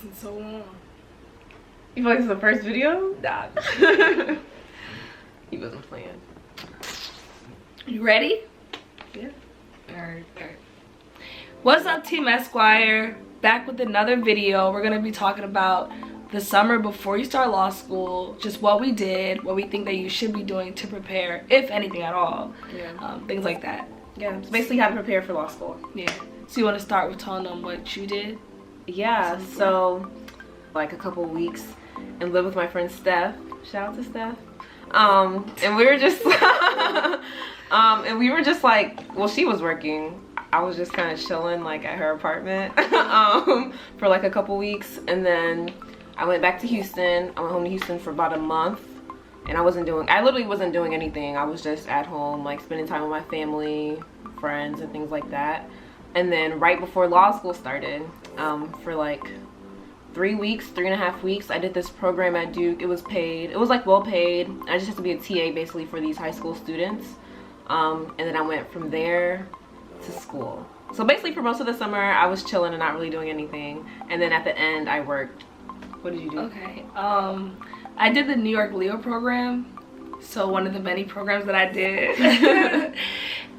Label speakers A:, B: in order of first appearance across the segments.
A: this in so long.
B: You feel like this is the first video?
A: Nah.
B: He wasn't playing.
A: You ready?
B: Yeah.
A: Alright. What's up, Team Esquire? Back with another video. We're gonna be talking about the summer before you start law school, just what we did, what we think that you should be doing to prepare, if anything at all.
B: Yeah.
A: Things like that.
B: Yeah. It's basically how to prepare for law school.
A: Yeah. So you want to start with telling them what you did?
B: Yeah. So, like a couple weeks, and live with my friend Steph. Shout out to Steph. And we were just, and we were just like, well, she was working. I was just kind of chilling like at her apartment for like a couple weeks, and then I went back to Houston. I went home to Houston for about a month, and I literally wasn't doing anything. I was just at home, like spending time with my family, friends, and things like that. And then right before law school started, for like 3.5 weeks, I did this program at Duke. It was paid. It was like well paid. I just had to be a TA basically for these high school students. And then I went from there to school. So basically for most of the summer, I was chilling and not really doing anything. And then at the end, I worked. What did you do?
A: Okay. I did the New York Leo program. So one of the many programs that I did.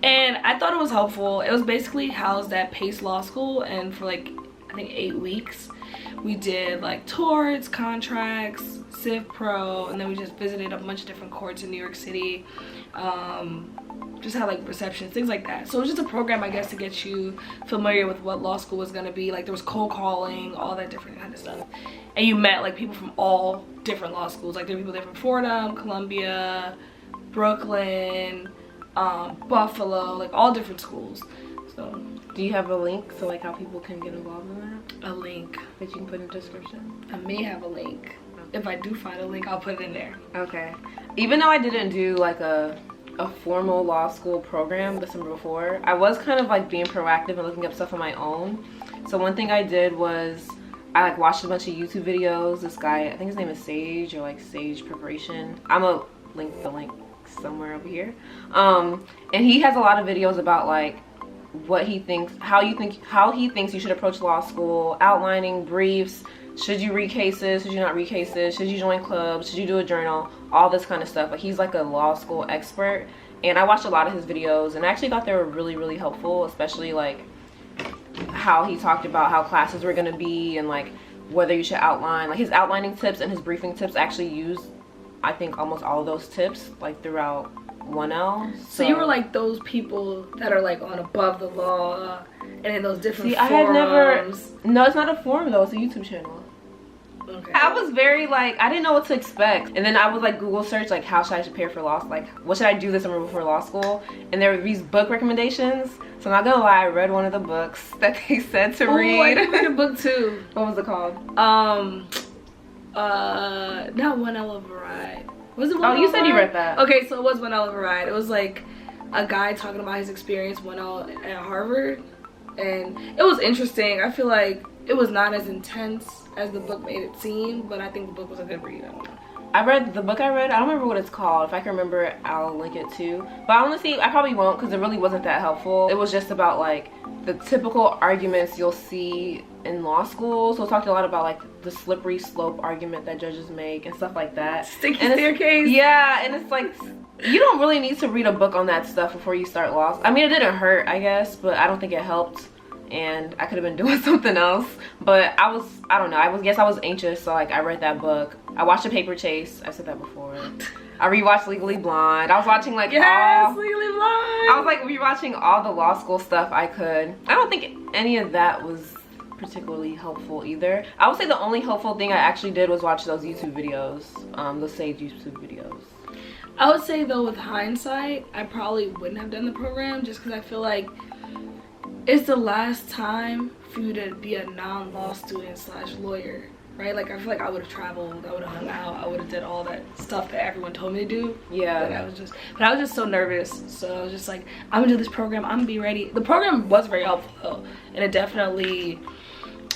A: And I thought it was helpful. It was basically housed at Pace Law School, and for like, I think 8 weeks, we did like torts, contracts, Civ Pro, and then we just visited a bunch of different courts in New York City. Just had like receptions, things like that. So it was just a program, I guess, to get you familiar with what law school was gonna be. Like there was cold calling, all that different kind of stuff. And you met like people from all different law schools. Like there were people there from Fordham, Columbia, Brooklyn, Buffalo, like all different schools. So
B: do you have a link so like how people can get involved in that?
A: a link.
B: That you can put in the description?
A: I may have a link. If I do find a link, I'll put it in there.
B: Okay. Even though I didn't do like a formal law school program the summer before, I was kind of like being proactive and looking up stuff on my own. So one thing I did was I like watched a bunch of YouTube videos. This guy, I think his name is Sage, or like Sage Preparation. I'm gonna link the link somewhere over here. And he has a lot of videos about like what he thinks, how he thinks you should approach law school, outlining briefs. Should you read cases? Should you not read cases? Should you join clubs? Should you do a journal? All this kind of stuff. Like he's like a law school expert, and I watched a lot of his videos, and I actually thought they were really, really helpful, especially like how he talked about how classes were gonna be and like whether you should outline. Like his outlining tips and his briefing tips actually use, I think, almost all of those tips like throughout 1L.
A: So you were like those people that are like on Above the Law and in those different forums.
B: I had never. No, it's not a forum though. It's a YouTube channel.
A: Okay.
B: I was very like, I didn't know what to expect, and then I would like Google search like how should I prepare for law, like what should I do this summer before law school, and there were these book recommendations. So I'm not gonna lie, I read one of the books that they said to read.
A: I did read a book too.
B: What was it called?
A: Not 1L of a Ride. Was it 1L?
B: Oh, you said you read that.
A: Okay, so it was 1L of a Ride. It was like a guy talking about his experience 1L at Harvard, and it was interesting. I feel like it was not as intense as the book made it seem, but I think the book was a good read. I don't know.
B: I read the book I don't remember what it's called. If I can remember it, I'll link it too. But honestly, I probably won't, because it really wasn't that helpful. It was just about like the typical arguments you'll see in law school. So it talked a lot about like the slippery slope argument that judges make and stuff like that.
A: Sticky staircase.
B: Yeah, and it's like, you don't really need to read a book on that stuff before you start law. I mean, it didn't hurt, I guess, but I don't think it helped. And I could have been doing something else, but I don't know, I was anxious, so like I read that book. I watched A Paper Chase. I've said that before. I rewatched Legally Blonde. I was watching like
A: Legally Blonde.
B: I was like rewatching all the law school stuff I could. I don't think any of that was particularly helpful either. I would say the only helpful thing I actually did was watch those YouTube videos, those Sage YouTube videos.
A: I would say though, with hindsight, I probably wouldn't have done the program, just because I feel like it's the last time for you to be a non-law student / lawyer, right? Like I feel like I would have traveled, I would have hung out, I would have did all that stuff that everyone told me to do.
B: Yeah.
A: But I was just so nervous. So I was just like, I'm gonna do this program, I'm gonna be ready. The program was very helpful though, and it definitely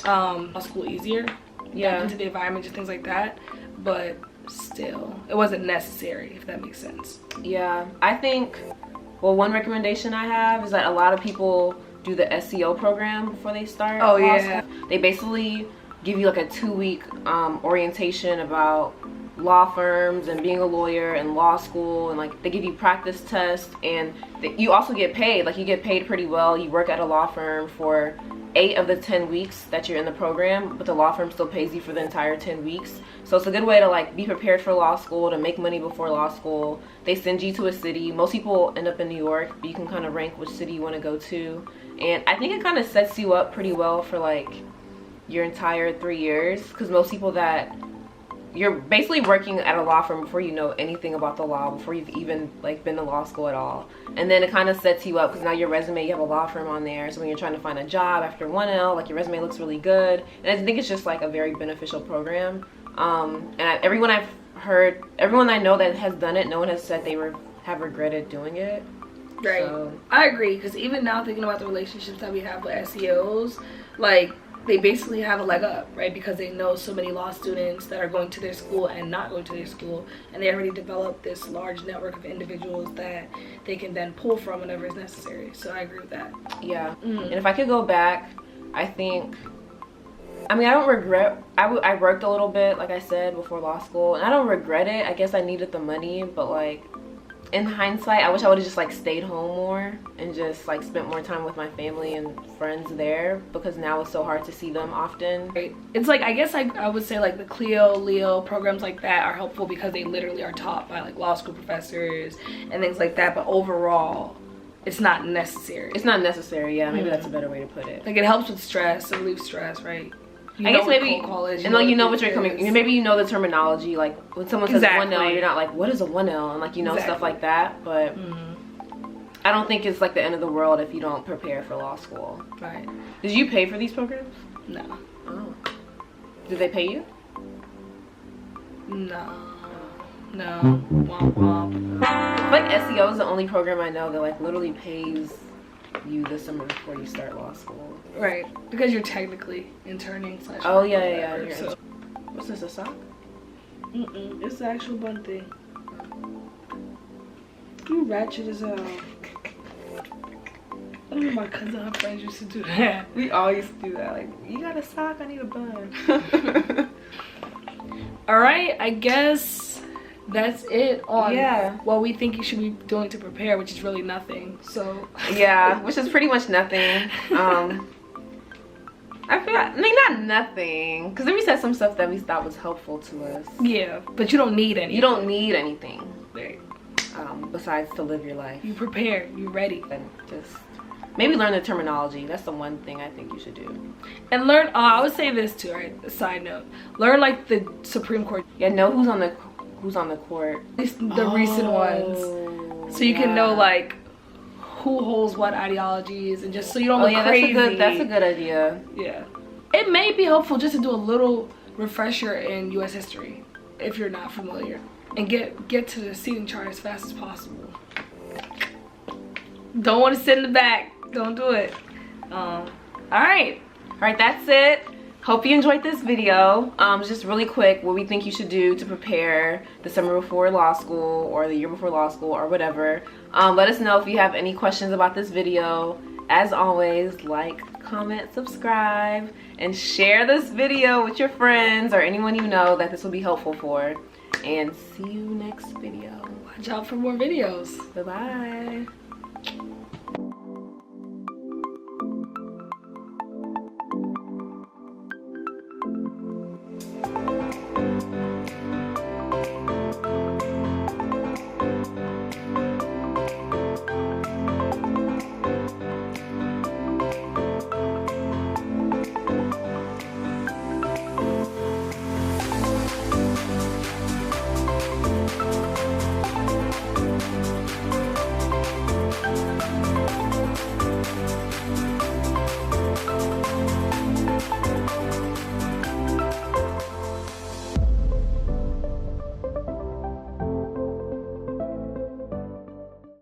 A: law school easier. Yeah. Into the environment, just things like that. But still, it wasn't necessary, if that makes sense.
B: Yeah, I think, well, one recommendation I have is that a lot of people do the SEO program before they start.
A: Oh yeah.
B: They basically give you like a 2-week orientation about law firms and being a lawyer and law school, and like they give you practice tests, and you also get paid. Like you get paid pretty well. You work at a law firm for 8 of the 10 weeks that you're in the program, but the law firm still pays you for the entire 10 weeks. So it's a good way to like be prepared for law school, to make money before law school. They send you to a city. Most people end up in New York, but you can kind of rank which city you want to go to. And I think it kind of sets you up pretty well for like your entire 3 years, because most people that you're basically working at a law firm before you know anything about the law, before you've even like been to law school at all. And then it kind of sets you up, because now your resume, you have a law firm on there, so when you're trying to find a job after 1L, like your resume looks really good. And I think it's just like a very beneficial program. Everyone I know that has done it, no one has said they have regretted doing it.
A: Right. So I agree, because even now thinking about the relationships that we have with SEOs, like they basically have a leg up, right? Because they know so many law students that are going to their school and not going to their school, and they already developed this large network of individuals that they can then pull from whenever it's necessary. So I agree with that.
B: Yeah. And if I could go back, I think, I mean, I don't regret, I worked a little bit, like I said, before law school, and I don't regret it. I guess I needed the money, but like in hindsight, I wish I would have just like stayed home more and just like spent more time with my family and friends there, because now it's so hard to see them often.
A: It's like, I guess I would say like the Clio, Leo programs like that are helpful because they literally are taught by like law school professors and things like that, but overall it's not necessary.
B: It's not necessary, yeah, maybe that's a better way to put it.
A: Like it helps with stress, it relieves stress, right?
B: I guess maybe, and like you know what you're coming, maybe you know the terminology, like when someone says 1L, you're not like, what is a 1L, and like you know stuff like that, but I don't think it's like the end of the world if you don't prepare for law school.
A: Right.
B: Did you pay for these programs?
A: No.
B: Oh. Did they pay you?
A: No. Womp womp.
B: Like SEO is the only program I know that like literally pays you the summer before you start law school.
A: Right, because you're technically interning /
B: oh yeah. So. What's this, a sock?
A: It's the actual bun thing. You ratchet as hell. I know my cousin and her friends used to do that.
B: We all used to do that. Like, you got a sock, I need a bun.
A: Alright, I guess that's it on what we think you should be doing to prepare, which is really nothing. So
B: yeah, which is pretty much nothing. I feel like, I mean, not nothing, because then we said some stuff that we thought was helpful to us.
A: Yeah, but you don't need anything.
B: You don't need anything.
A: Right.
B: Besides to live your life.
A: You prepared, you ready.
B: And just maybe learn the terminology. That's the one thing I think you should do.
A: And learn, I would say this too, right? A side note. Learn like the Supreme Court.
B: Yeah, know who's on the court.
A: At least the recent ones. So you can know like who holds what ideologies, and just so you don't look crazy.
B: That's a good idea.
A: Yeah. It may be helpful just to do a little refresher in US history if you're not familiar, and get to the seating chart as fast as possible. Don't want to sit in the back. Don't do it. Alright,
B: that's it. Hope you enjoyed this video. Just really quick, what we think you should do to prepare the summer before law school or the year before law school or whatever. Let us know if you have any questions about this video. As always, like, comment, subscribe, and share this video with your friends or anyone you know that this will be helpful for. And see you next video.
A: Watch out for more videos.
B: Bye-bye.